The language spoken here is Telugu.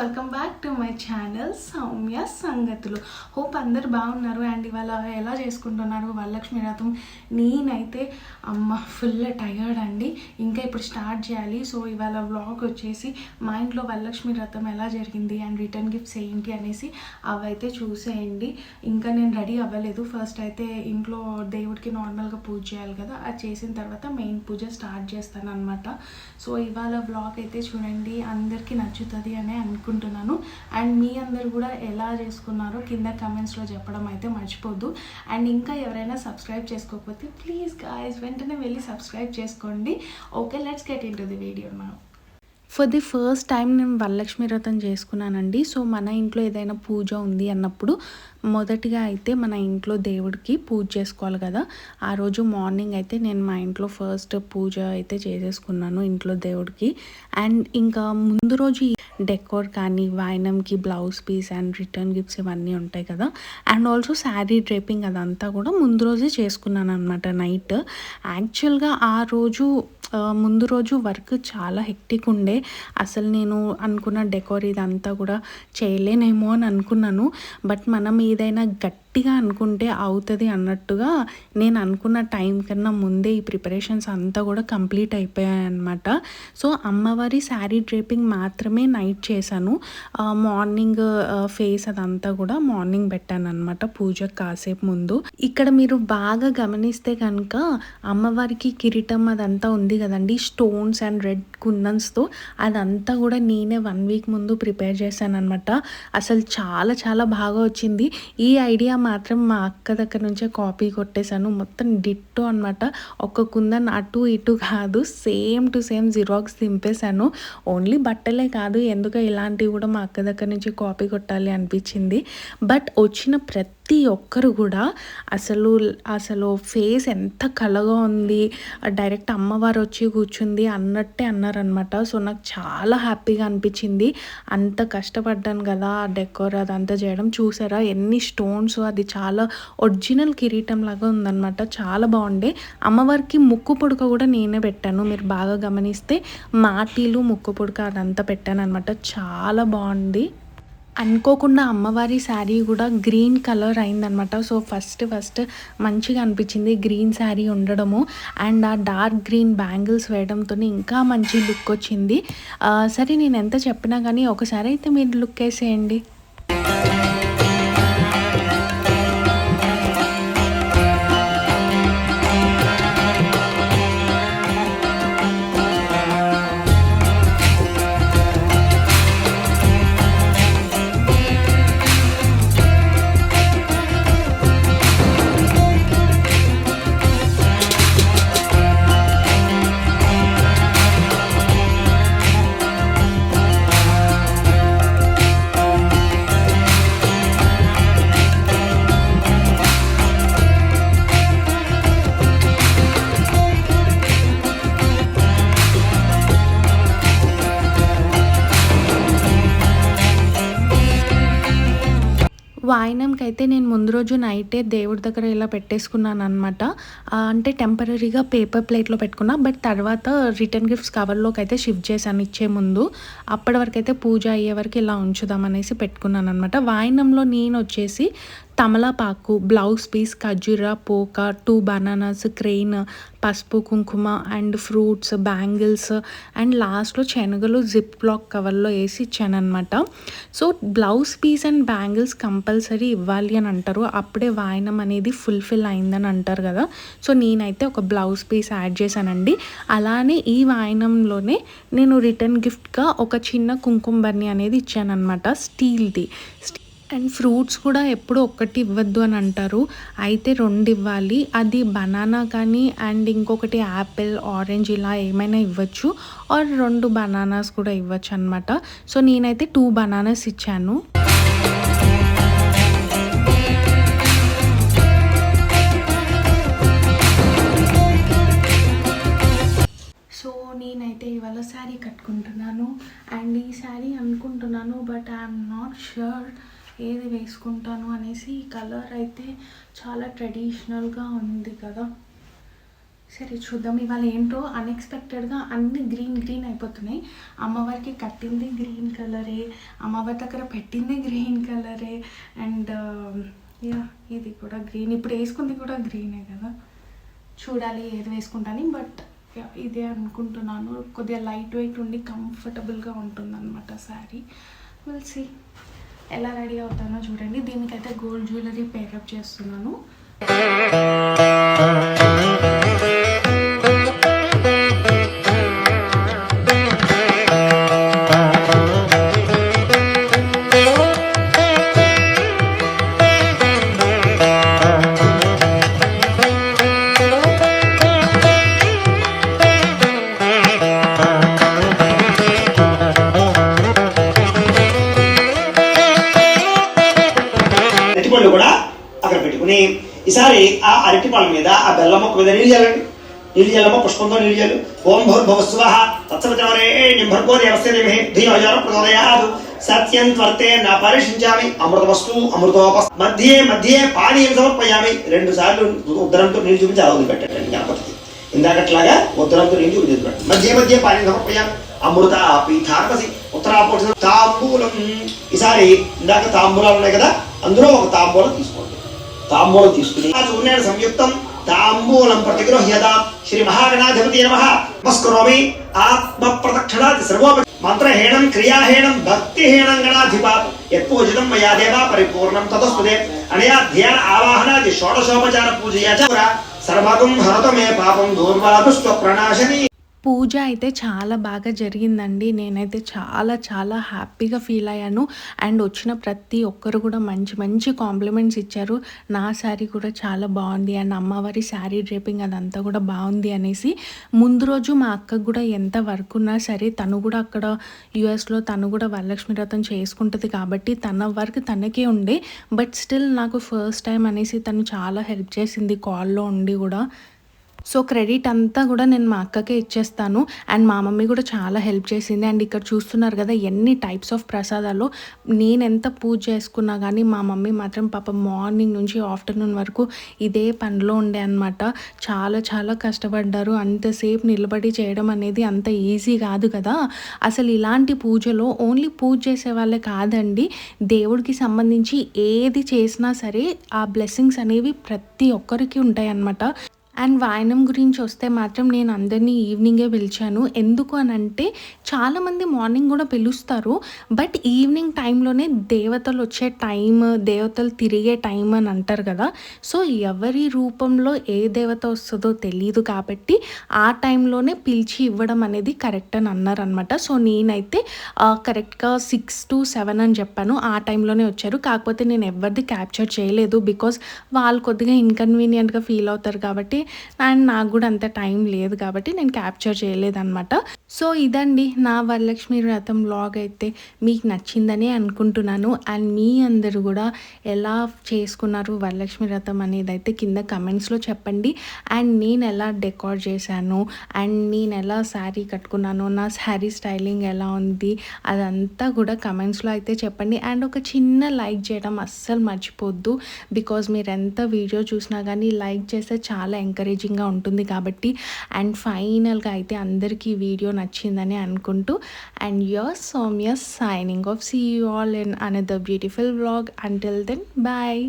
Welcome back to my channel Soumya సంగతులు. హోప్ అందరు బాగున్నారు అండ్ ఇవాళ ఎలా చేసుకుంటున్నారు వరలక్ష్మి వ్రతం. నేనైతే ఫుల్ టైర్డ్ అండి, ఇంకా ఇప్పుడు స్టార్ట్ చేయాలి. సో ఇవాళ వ్లాగ్ వచ్చేసి మా ఇంట్లో వరలక్ష్మి వ్రతం ఎలా జరిగింది అండ్ రిటర్న్ గిఫ్ట్స్ ఏంటి అనేసి అవైతే చూసేయండి. ఇంకా నేను రెడీ అవ్వలేదు. ఫస్ట్ అయితే ఇంట్లో దేవుడికి నార్మల్గా పూజ చేయాలి కదా, అది చేసిన తర్వాత మెయిన్ పూజ స్టార్ట్ చేస్తాను అనమాట. సో ఇవాళ వ్లాగ్ అయితే చూడండి, అందరికీ నచ్చుతుంది అని అనుకుంటున్నాను. అండ్ మీ అందరు కూడా ఎలా చేసుకున్నారో కింద కమెంట్స్లో చెప్పడం అయితే మర్చిపోద్దు. అండ్ ఇంకా ఎవరైనా సబ్స్క్రైబ్ చేసుకోకపోతే ప్లీజ్ గాయ్స్ వెంటనే వెళ్ళి సబ్స్క్రైబ్ చేసుకోండి. Okay, let's get in to the video now. For the first time నేను వరలక్ష్మి వ్రతం చేసుకున్నానండి. సో మన ఇంట్లో ఏదైనా పూజ ఉంది అన్నప్పుడు మొదటిగా అయితే మన ఇంట్లో దేవుడికి పూజ చేసుకోవాలి కదా. ఆ రోజు మార్నింగ్ అయితే నేను మా ఇంట్లో ఫస్ట్ పూజ అయితే చేసేసుకున్నాను ఇంట్లో దేవుడికి. అండ్ ఇంకా ముందు రోజు డెకోర్ కానీ వాయినంకి blouse piece and return gifts ఇవన్నీ ఉంటాయి కదా. అండ్ ఆల్సో శారీ డ్రేపింగ్ అదంతా కూడా ముందు రోజే చేసుకున్నాను అనమాట నైట్. యాక్చువల్గా ఆ రోజు ముందు రోజు వర్క్ చాలా హెక్టిక్ ఉండే. అసలు నేను అనుకున్న డెకోర్ ఇదంతా కూడా చేయలేనేమో అని అనుకున్నాను. బట్ మనం ఏదైనా గట్టిగా అనుకుంటే అవుతుంది అన్నట్టుగా నేను అనుకున్న టైం కన్నా ముందే ఈ ప్రిపరేషన్స్ అంతా కూడా కంప్లీట్ అయిపోయాయి అనమాట. సో అమ్మవారి శారీ డ్రేపింగ్ మాత్రమే నైట్ చేశాను. మార్నింగ్ ఫేస్ అదంతా కూడా మార్నింగ్ పెట్టాను అనమాట పూజకు కాసేపు ముందు. ఇక్కడ మీరు బాగా గమనిస్తే కనుక అమ్మవారికి కిరీటం అదంతా ఉంది కదండి, స్టోన్స్ అండ్ రెడ్ కుందన్స్తో, అదంతా కూడా నేనే 1 వీక్ ముందు ప్రిపేర్ చేశాను అనమాట. అసలు చాలా చాలా బాగా వచ్చింది. ఈ ఐడియా మాత్రం మా అక్క దగ్గర నుంచే కాపీ కొట్టేశాను. మొత్తం డిట్టో అనమాట. ఒక్క కుందన్ అటు ఇటు కాదు, సేమ్ టు సేమ్ జిరాక్స్ దింపేశాను. ఓన్లీ బట్టలే కాదు, ఎందుకో ఇలాంటివి కూడా మా అక్క దగ్గర నుంచి కాపీ కొట్టాలి అనిపించింది. బట్ వచ్చిన ప్రతి ఒక్కరు కూడా అసలు ఫేస్ ఎంత కళగా ఉంది, డైరెక్ట్ అమ్మవారు వచ్చి కూర్చుంది అన్నట్టే అన్నారనమాట. సో నాకు చాలా హ్యాపీగా అనిపించింది. అంత కష్టపడ్డాను కదా ఆ డెకోర్ అదంతా చేయడం. చూసారా ఎన్ని స్టోన్స్, అది చాలా ఒరిజినల్ కిరీటం లాగా ఉందన్నమాట. చాలా బాగుండే. అమ్మవారికి ముక్కు పుడక కూడా నేనే పెట్టాను. మీరు బాగా గమనిస్తే మాటీలు ముక్కు పుడక అదంతా పెట్టాను అనమాట. చాలా బాగుంది. అనుకోకుండా అమ్మవారి శారీ కూడా గ్రీన్ కలర్ అయిందనమాట. సో ఫస్ట్ మంచిగా అనిపించింది గ్రీన్ శారీ ఉండడము. అండ్ ఆ డార్క్ గ్రీన్ బ్యాంగిల్స్ వేయడంతో ఇంకా మంచి లుక్ వచ్చింది. సరే నేను ఎంత చెప్పినా కానీ ఒకసారి అయితే మీరు లుక్ వేసేయండి. వాయినంకి అయితే నేను ముందు రోజు నైటే దేవుడి దగ్గర ఇలా పెట్టేసుకున్నాను అనమాట. అంటే టెంపరీగా పేపర్ ప్లేట్లో పెట్టుకున్నా. బట్ తర్వాత రిటర్న్ గిఫ్ట్స్ కవర్లోకి అయితే షిఫ్ట్ చేశాను ఇచ్చే ముందు. అప్పటి వరకు అయితే పూజ అయ్యే వరకు ఇలా ఉంచుదామనేసి పెట్టుకున్నాను అనమాట. వాయినంలో నేను వచ్చేసి తమలపాకు, బ్లౌజ్ పీస్, ఖర్జూర, పోక, 2 బనానాస్, క్రెయిన్, పసుపు, కుంకుమ అండ్ ఫ్రూట్స్, బ్యాంగిల్స్ అండ్ లాస్ట్లో శనగలు జిప్ బ్లాక్ కవర్లో వేసి ఇచ్చానమాట. So blouse piece and bangles compulsory ఇవ్వాలి అని అంటారు. అప్పుడే వాయనం అనేది ఫుల్ఫిల్ అయిందని అంటారు కదా. సో నేనైతే ఒక బ్లౌజ్ పీస్ యాడ్ చేశానండి. అలానే ఈ వాయనంలోనే నేను రిటర్న్ గిఫ్ట్గా ఒక చిన్న కుంకుమ బర్నీ అనేది ఇచ్చానమాట, స్టీల్ది. అండ్ ఫ్రూట్స్ కూడా ఎప్పుడు ఒక్కటి ఇవ్వద్దు అని అంటారు, అయితే 2 ఇవ్వాలి. అది బనానా కానీ అండ్ ఇంకొకటి యాపిల్, ఆరెంజ్ ఇలా ఏమైనా ఇవ్వచ్చు. ఆర్ 2 బనానాస్ కూడా ఇవ్వచ్చు అనమాట. సో నేనైతే 2 బనానాస్ ఇచ్చాను. సో నేనైతే ఇవాళ శారీ కట్టుకుంటున్నాను. అండ్ ఈ శారీ అనుకుంటున్నాను, బట్ ఐఎమ్ నాట్ ష్యూర్ ఏది వేసుకుంటాను అనేసి. ఈ కలర్ అయితే చాలా ట్రెడిషనల్గా ఉంది కదా. సరే చూద్దాం. ఇవాళ ఏంటో అన్ఎక్స్పెక్టెడ్గా అన్ని గ్రీన్ అయిపోతున్నాయి. అమ్మవారికి కట్టింది గ్రీన్ కలరే, అమ్మవారి దగ్గర పెట్టింది గ్రీన్ కలరే, అండ్ యా ఇది కూడా గ్రీన్. ఇప్పుడు వేసుకుంది కూడా గ్రీనే కదా, చూడాలి ఏది వేసుకుంటాను. బట్ ఇదే అనుకుంటున్నాను. కొద్దిగా లైట్ వెయిట్ ఉండి కంఫర్టబుల్గా ఉంటుందన్నమాట శారీ. విల్ సీ ఎలా రెడీ అవుతానో చూడండి. దీనికైతే గోల్డ్ జ్యువెలరీ పేరప్ చేస్తున్నాను. కూడా అక్కడ పెట్టుకుని ఈసారి ఆ అరటిపళ్ళ మీద ఆ బెల్లం మొక్క మీద నీళ్ళు చల్లండి. నీళ్ళు చల్లమో పుష్పంతో నీళ్ళు చల్లు. ఓం భూర్భువస్సువః తత్సవితుర్వరేణ్యం భర్గో దేవస్య ధీమహి ధియో యో నః ప్రచోదయాత్ సత్యం త్వర్తే న పరిశించామి అమృతమస్తు అమృతోపస్ మధ్యే మధ్యే పానీయం సమర్పయామి. 2 సార్లు ఉత్తరంతో నీళ్ళు చూపించి అలా వదిలిపెట్టండి గణపతికి. ఇందాకట్లాగా ఉత్తరంతో నీళ్ళు చూపించి మధ్య మధ్య పానీయం సమర్పయామి అమృత పీఠార్పసి ఉత్తరాపోష తాంబూలం. ఈసారి ఇందాక తాంబూలాలు ఉన్నాయి కదా, అందులో ఒక తాంబూలం తీసుకోండి. తాంబూలం తీసుకుని చూర్ణేన సంయుక్తం తాంబూలం ప్రతిగృహ్యత. శ్రీ మహాగణాధిపతి నమః నమస్కరోమి. ఆత్మ ప్రదక్షిణాది సర్వోపి మంత్రహీనం క్రియాహీనం భక్తిహీనం గణాధిప యత్పూజితం మయా దేవా పరిపూర్ణం తతస్తుతే. అనయా ధ్యాన ఆవాహనాది షోడశోపచార పూజయా చ సర్వగం హరత మే పాపం దూర్వాదుష్ట ప్రణాశని. పూజ అయితే చాలా బాగా జరిగిందండి. నేనైతే చాలా హ్యాపీగా ఫీల్ అయ్యాను. అండ్ వచ్చిన ప్రతి ఒక్కరు కూడా మంచి కాంప్లిమెంట్స్ ఇచ్చారు. నా శారీ కూడా చాలా బాగుంది అండ్ అమ్మవారి శారీ డ్రేపింగ్ అదంతా కూడా బాగుంది అనేసి. ముందు రోజు మా అక్కకు కూడా ఎంత వర్క్ ఉన్నా సరే తను కూడా అక్కడ యూఎస్లో తను కూడా వరలక్ష్మి వ్రతం చేసుకుంటుంది కాబట్టి తన వర్క్ తనకే ఉండే. బట్ స్టిల్ నాకు ఫస్ట్ టైం అనేసి తను చాలా హెల్ప్ చేసింది కాల్లో ఉండి కూడా. సో క్రెడిట్ అంతా కూడా నేను మా అక్కకే ఇచ్చేస్తాను. అండ్ మా మమ్మీ కూడా చాలా హెల్ప్ చేసింది. అండ్ ఇక్కడ చూస్తున్నారు కదా ఎన్ని టైప్స్ ఆఫ్ ప్రసాదాలు. నేను ఎంత పూజ చేసుకున్నా కానీ మా మమ్మీ మాత్రం పాప మార్నింగ్ నుంచి ఆఫ్టర్నూన్ వరకు ఇదే పనిలో ఉండే అనమాట. చాలా కష్టపడ్డారు. అంతసేపు నిలబడి చేయడం అనేది అంత ఈజీ కాదు కదా. అసలు ఇలాంటి పూజలో ఓన్లీ పూజ చేసే వాళ్ళే కాదండి, దేవుడికి సంబంధించి ఏది చేసినా సరే ఆ బ్లెస్సింగ్స్ అనేవి ప్రతి ఒక్కరికి ఉంటాయి అన్నమాట. అండ్ వాయనం గురించి వస్తే మాత్రం నేను అందరినీ ఈవినింగే పిలిచాను. ఎందుకు అని అంటే చాలామంది మార్నింగ్ కూడా పిలుస్తారు, బట్ ఈవినింగ్ టైంలోనే దేవతలు వచ్చే టైం, దేవతలు తిరిగే టైం అని అంటారు కదా. సో ఎవరి రూపంలో ఏ దేవత వస్తుందో తెలియదు కాబట్టి ఆ టైంలోనే పిలిచి ఇవ్వడం అనేది కరెక్ట్ అని అన్నారనమాట. సో నేనైతే కరెక్ట్గా 6 to 7 అని చెప్పాను. ఆ టైంలోనే వచ్చారు. కాకపోతే నేను ఎవరిది క్యాప్చర్ చేయలేదు బికాస్ వాళ్ళు కొద్దిగా ఇన్కన్వీనియంట్గా ఫీల్ అవుతారు కాబట్టి, అండ్ నాకు కూడా అంత టైం లేదు కాబట్టి నేను క్యాప్చర్ చేయలేదన్నమాట. సో ఇదండి నా వరలక్ష్మి వ్రతం వ్లాగ్. అయితే మీకు నచ్చిందని అనుకుంటున్నాను. అండ్ మీ అందరూ కూడా ఎలా చేసుకున్నారు వరలక్ష్మి వ్రతం అనేది అయితే కింద కమెంట్స్లో చెప్పండి. అండ్ నేను ఎలా డెకార్ చేశాను అండ్ నేను ఎలా శారీ కట్టుకున్నాను, నా శారీ స్టైలింగ్ ఎలా ఉంది అదంతా కూడా కమెంట్స్లో అయితే చెప్పండి. అండ్ ఒక చిన్న లైక్ చేయడం అస్సలు మర్చిపోద్దు బికాజ్ మీరు ఎంత వీడియో చూసినా కానీ లైక్ చేస్తే చాలా ఎంకరేజింగ్గా ఉంటుంది కాబట్టి. అండ్ ఫైనల్గా అయితే అందరికీ వీడియో నచ్చిందని అనుకుంటూ and your Soumya signing off. See you all in another beautiful vlog. Until then bye.